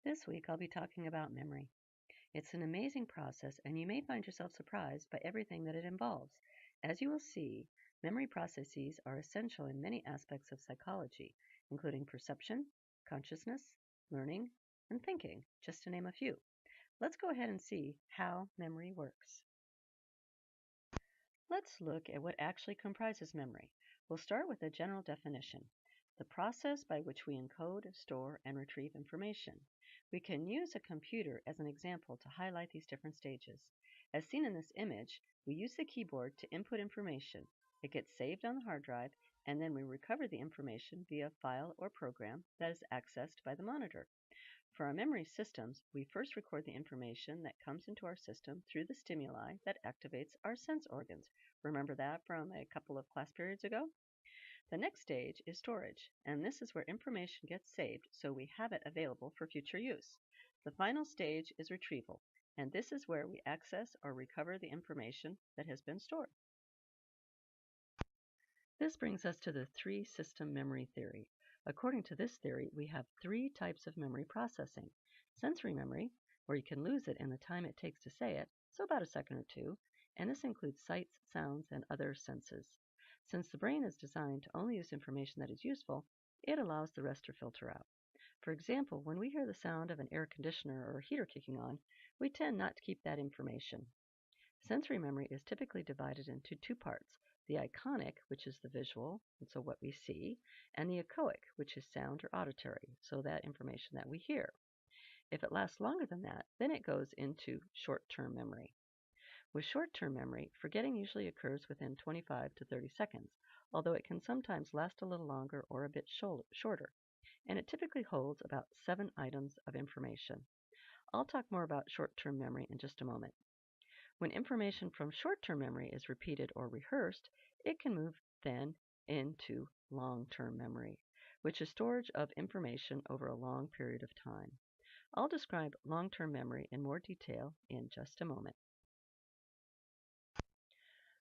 This week I'll be talking about memory. It's an amazing process, and you may find yourself surprised by everything that it involves. As you will see, memory processes are essential in many aspects of psychology, including perception, consciousness, learning, and thinking, just to name a few. Let's go ahead and see how memory works. Let's look at what actually comprises memory. We'll start with a general definition: the process by which we encode, store, and retrieve information. We can use a computer as an example to highlight these different stages. As seen in this image, we use the keyboard to input information. It gets saved on the hard drive, and then we recover the information via file or program that is accessed by the monitor. For our memory systems, we first record the information that comes into our system through the stimuli that activates our sense organs. Remember that from a couple of class periods ago? The next stage is storage, and this is where information gets saved so we have it available for future use. The final stage is retrieval, and this is where we access or recover the information that has been stored. This brings us to the three-system memory theory. According to this theory, we have three types of memory processing: sensory memory, where you can lose it in the time it takes to say it, so about a second or two, and this includes sights, sounds, and other senses. Since the brain is designed to only use information that is useful, it allows the rest to filter out. For example, when we hear the sound of an air conditioner or a heater kicking on, we tend not to keep that information. Sensory memory is typically divided into two parts: the iconic, which is the visual, and so what we see, and the echoic, which is sound or auditory, so that information that we hear. If it lasts longer than that, then it goes into short-term memory. With short-term memory, forgetting usually occurs within 25 to 30 seconds, although it can sometimes last a little longer or a bit shorter, and it typically holds about 7 items of information. I'll talk more about short-term memory in just a moment. When information from short-term memory is repeated or rehearsed, it can move then into long-term memory, which is storage of information over a long period of time. I'll describe long-term memory in more detail in just a moment.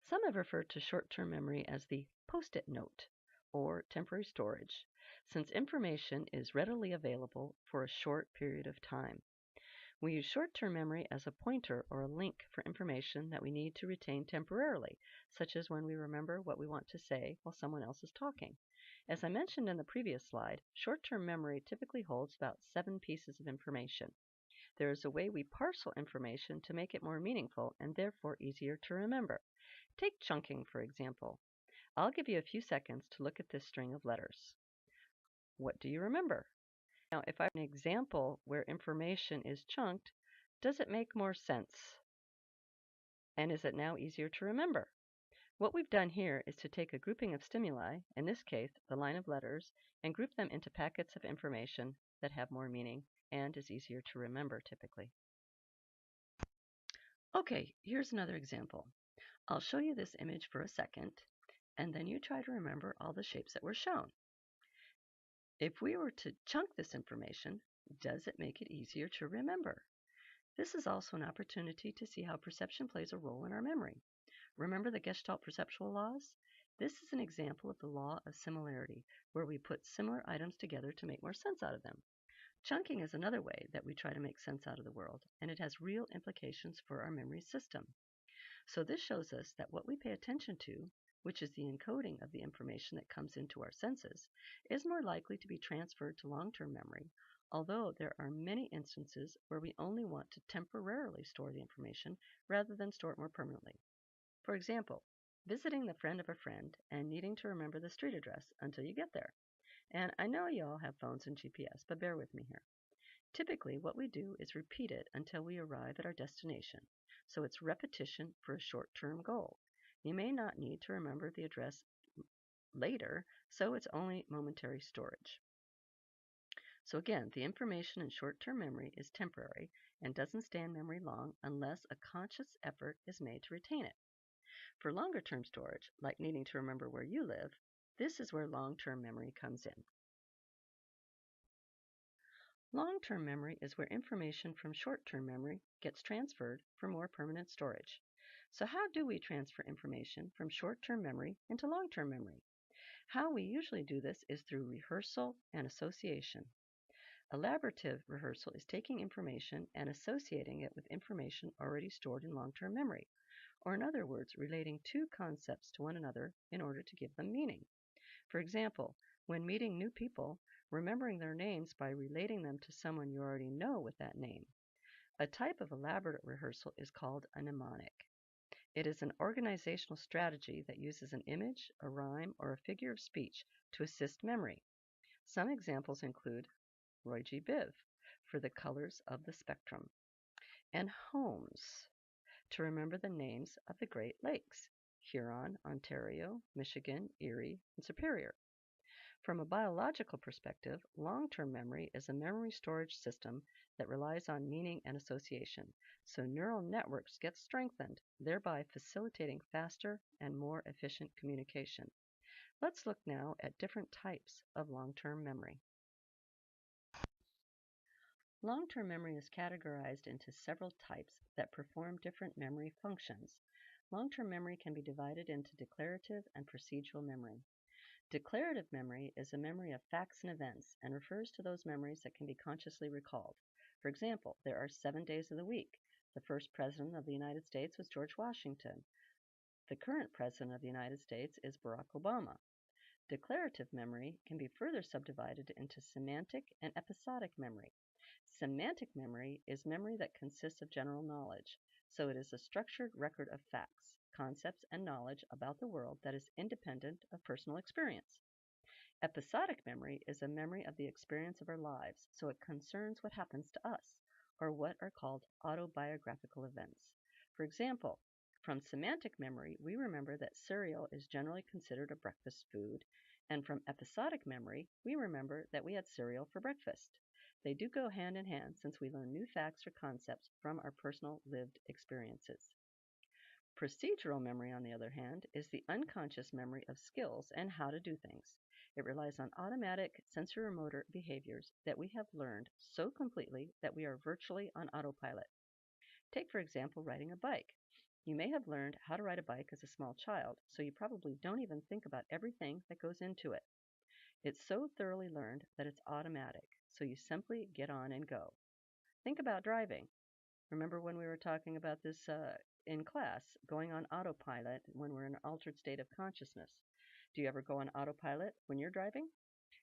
Some have referred to short-term memory as the post-it note, or temporary storage, since information is readily available for a short period of time. We use short-term memory as a pointer or a link for information that we need to retain temporarily, such as when we remember what we want to say while someone else is talking. As I mentioned in the previous slide, short-term memory typically holds about 7 pieces of information. There is a way we parcel information to make it more meaningful and therefore easier to remember. Take chunking, for example. I'll give you a few seconds to look at this string of letters. What do you remember? Now, if I have an example where information is chunked, does it make more sense? And is it now easier to remember? What we've done here is to take a grouping of stimuli, in this case, the line of letters, and group them into packets of information that have more meaning and is easier to remember typically. Okay, here's another example. I'll show you this image for a second, and then you try to remember all the shapes that were shown. If we were to chunk this information, does it make it easier to remember? This is also an opportunity to see how perception plays a role in our memory. Remember the Gestalt perceptual laws? This is an example of the law of similarity, where we put similar items together to make more sense out of them. Chunking is another way that we try to make sense out of the world, and it has real implications for our memory system. So this shows us that what we pay attention to, which is the encoding of the information that comes into our senses, is more likely to be transferred to long-term memory, although there are many instances where we only want to temporarily store the information rather than store it more permanently. For example, visiting the friend of a friend and needing to remember the street address until you get there. And I know you all have phones and GPS, but bear with me here. Typically, what we do is repeat it until we arrive at our destination, so it's repetition for a short-term goal. You may not need to remember the address later, so it's only momentary storage. So again, the information in short-term memory is temporary and doesn't stay in memory long unless a conscious effort is made to retain it. For longer-term storage, like needing to remember where you live, this is where long-term memory comes in. Long-term memory is where information from short-term memory gets transferred for more permanent storage. So how do we transfer information from short-term memory into long-term memory? How we usually do this is through rehearsal and association. Elaborative rehearsal is taking information and associating it with information already stored in long-term memory, or in other words, relating two concepts to one another in order to give them meaning. For example, when meeting new people, remembering their names by relating them to someone you already know with that name. A type of elaborate rehearsal is called a mnemonic. It is an organizational strategy that uses an image, a rhyme, or a figure of speech to assist memory. Some examples include Roy G. Biv for the colors of the spectrum, and Holmes to remember the names of the Great Lakes, Huron, Ontario, Michigan, Erie, and Superior. From a biological perspective, long-term memory is a memory storage system that relies on meaning and association, so neural networks get strengthened, thereby facilitating faster and more efficient communication. Let's look now at different types of long-term memory. Long-term memory is categorized into several types that perform different memory functions. Long-term memory can be divided into declarative and procedural memory. Declarative memory is a memory of facts and events and refers to those memories that can be consciously recalled. For example, there are 7 days of the week. The first president of the United States was George Washington. The current president of the United States is Barack Obama. Declarative memory can be further subdivided into semantic and episodic memory. Semantic memory is memory that consists of general knowledge, so it is a structured record of facts, concepts, and knowledge about the world that is independent of personal experience. Episodic memory is a memory of the experience of our lives, so it concerns what happens to us, or what are called autobiographical events. For example, from semantic memory, we remember that cereal is generally considered a breakfast food, and from episodic memory, we remember that we had cereal for breakfast. They do go hand in hand since we learn new facts or concepts from our personal lived experiences. Procedural memory, on the other hand, is the unconscious memory of skills and how to do things. It relies on automatic sensorimotor behaviors that we have learned so completely that we are virtually on autopilot. Take, for example, riding a bike. You may have learned how to ride a bike as a small child, so you probably don't even think about everything that goes into it. It's so thoroughly learned that it's automatic, so you simply get on and go. Think about driving. Remember when we were talking about this in class, going on autopilot when we're in an altered state of consciousness? Do you ever go on autopilot when you're driving?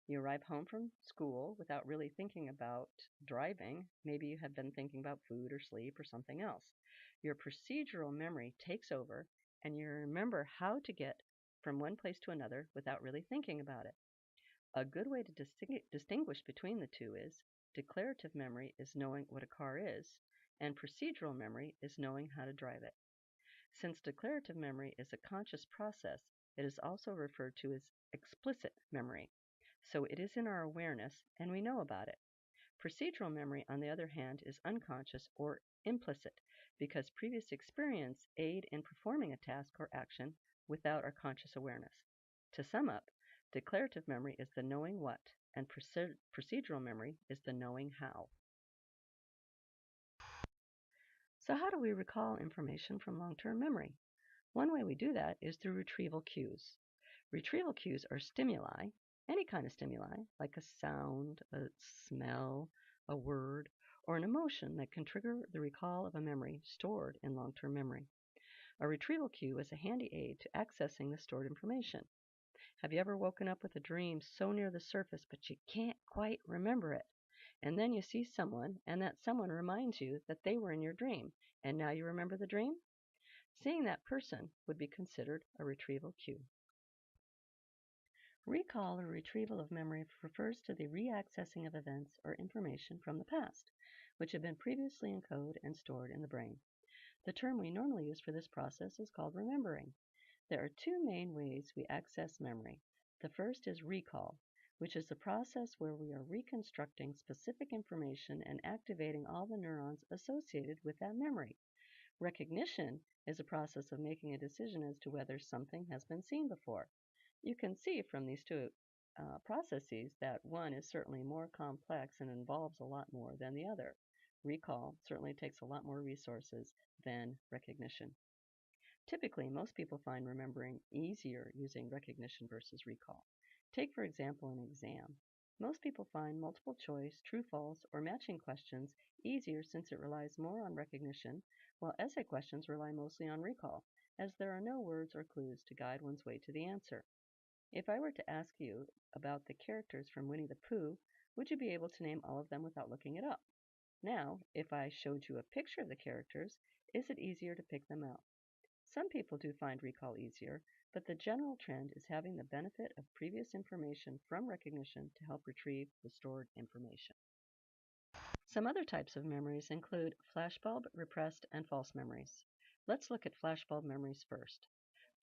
You arrive home from school without really thinking about driving. Maybe you have been thinking about food or sleep or something else. Your procedural memory takes over, and you remember how to get from one place to another without really thinking about it. A good way to distinguish between the two is declarative memory is knowing what a car is, and procedural memory is knowing how to drive it. Since declarative memory is a conscious process, it is also referred to as explicit memory. So it is in our awareness and we know about it. Procedural memory, on the other hand, is unconscious or implicit because previous experience aid in performing a task or action without our conscious awareness. To sum up, declarative memory is the knowing what, and procedural memory is the knowing how. So how do we recall information from long-term memory? One way we do that is through retrieval cues. Retrieval cues are stimuli, any kind of stimuli, like a sound, a smell, a word, or an emotion that can trigger the recall of a memory stored in long-term memory. A retrieval cue is a handy aid to accessing the stored information. Have you ever woken up with a dream so near the surface but you can't quite remember it? And then you see someone, and that someone reminds you that they were in your dream, and now you remember the dream? Seeing that person would be considered a retrieval cue. Recall or retrieval of memory refers to the reaccessing of events or information from the past, which have been previously encoded and stored in the brain. The term we normally use for this process is called remembering. There are two main ways we access memory. The first is recall, which is the process where we are reconstructing specific information and activating all the neurons associated with that memory. Recognition is a process of making a decision as to whether something has been seen before. You can see from these two processes that one is certainly more complex and involves a lot more than the other. Recall certainly takes a lot more resources than recognition. Typically, most people find remembering easier using recognition versus recall. Take, for example, an exam. Most people find multiple choice, true false, or matching questions easier since it relies more on recognition, while essay questions rely mostly on recall, as there are no words or clues to guide one's way to the answer. If I were to ask you about the characters from Winnie the Pooh, would you be able to name all of them without looking it up? Now, if I showed you a picture of the characters, is it easier to pick them out? Some people do find recall easier, but the general trend is having the benefit of previous information from recognition to help retrieve the stored information. Some other types of memories include flashbulb, repressed, and false memories. Let's look at flashbulb memories first.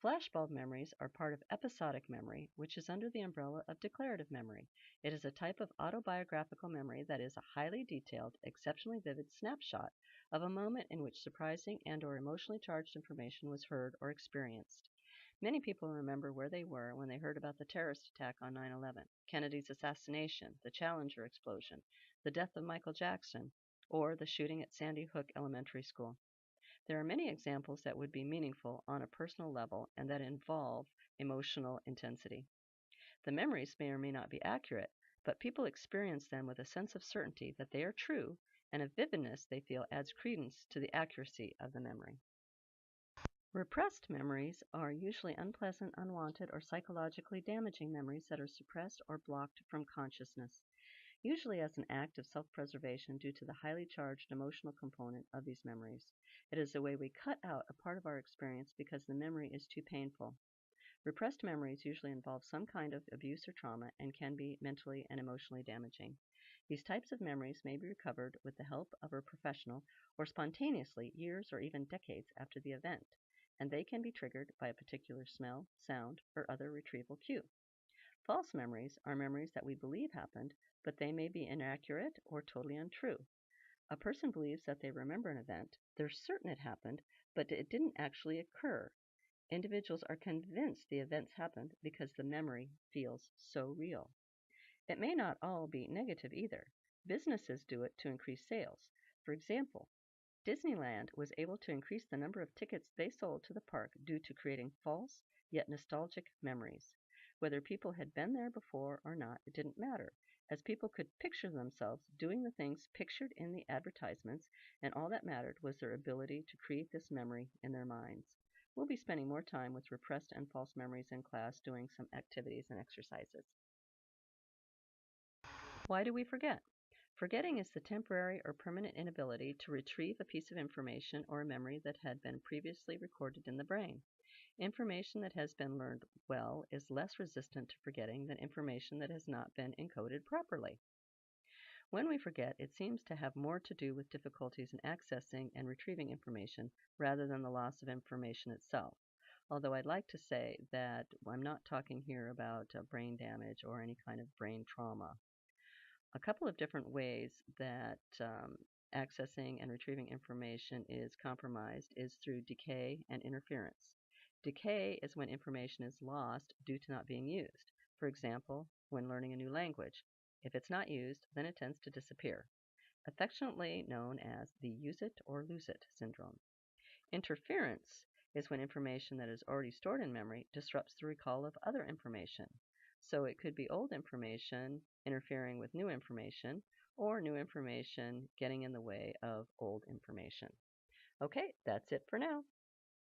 Flashbulb memories are part of episodic memory, which is under the umbrella of declarative memory. It is a type of autobiographical memory that is a highly detailed, exceptionally vivid snapshot of a moment in which surprising and/or emotionally charged information was heard or experienced. Many people remember where they were when they heard about the terrorist attack on 9/11, Kennedy's assassination, the Challenger explosion, the death of Michael Jackson, or the shooting at Sandy Hook Elementary School. There are many examples that would be meaningful on a personal level and that involve emotional intensity. The memories may or may not be accurate, but people experience them with a sense of certainty that they are true, and a vividness they feel adds credence to the accuracy of the memory. Repressed memories are usually unpleasant, unwanted, or psychologically damaging memories that are suppressed or blocked from consciousness, usually as an act of self-preservation due to the highly charged emotional component of these memories. It is a way we cut out a part of our experience because the memory is too painful. Repressed memories usually involve some kind of abuse or trauma and can be mentally and emotionally damaging. These types of memories may be recovered with the help of a professional or spontaneously years or even decades after the event, and they can be triggered by a particular smell, sound, or other retrieval cue. False memories are memories that we believe happened, but they may be inaccurate or totally untrue. A person believes that they remember an event, they're certain it happened, but it didn't actually occur. Individuals are convinced the events happened because the memory feels so real. It may not all be negative either. Businesses do it to increase sales. For example, Disneyland was able to increase the number of tickets they sold to the park due to creating false, yet nostalgic memories. Whether people had been there before or not, it didn't matter, as people could picture themselves doing the things pictured in the advertisements, and all that mattered was their ability to create this memory in their minds. We'll be spending more time with repressed and false memories in class doing some activities and exercises. Why do we forget? Forgetting is the temporary or permanent inability to retrieve a piece of information or a memory that had been previously recorded in the brain. Information that has been learned well is less resistant to forgetting than information that has not been encoded properly. When we forget, it seems to have more to do with difficulties in accessing and retrieving information rather than the loss of information itself. Although I'd like to say that I'm not talking here about brain damage or any kind of brain trauma. A couple of different ways that accessing and retrieving information is compromised is through decay and interference. Decay is when information is lost due to not being used. For example, when learning a new language. If it's not used, then it tends to disappear, affectionately known as the use it or lose it syndrome. Interference is when information that is already stored in memory disrupts the recall of other information. So it could be old information interfering with new information, or new information getting in the way of old information. Okay, that's it for now.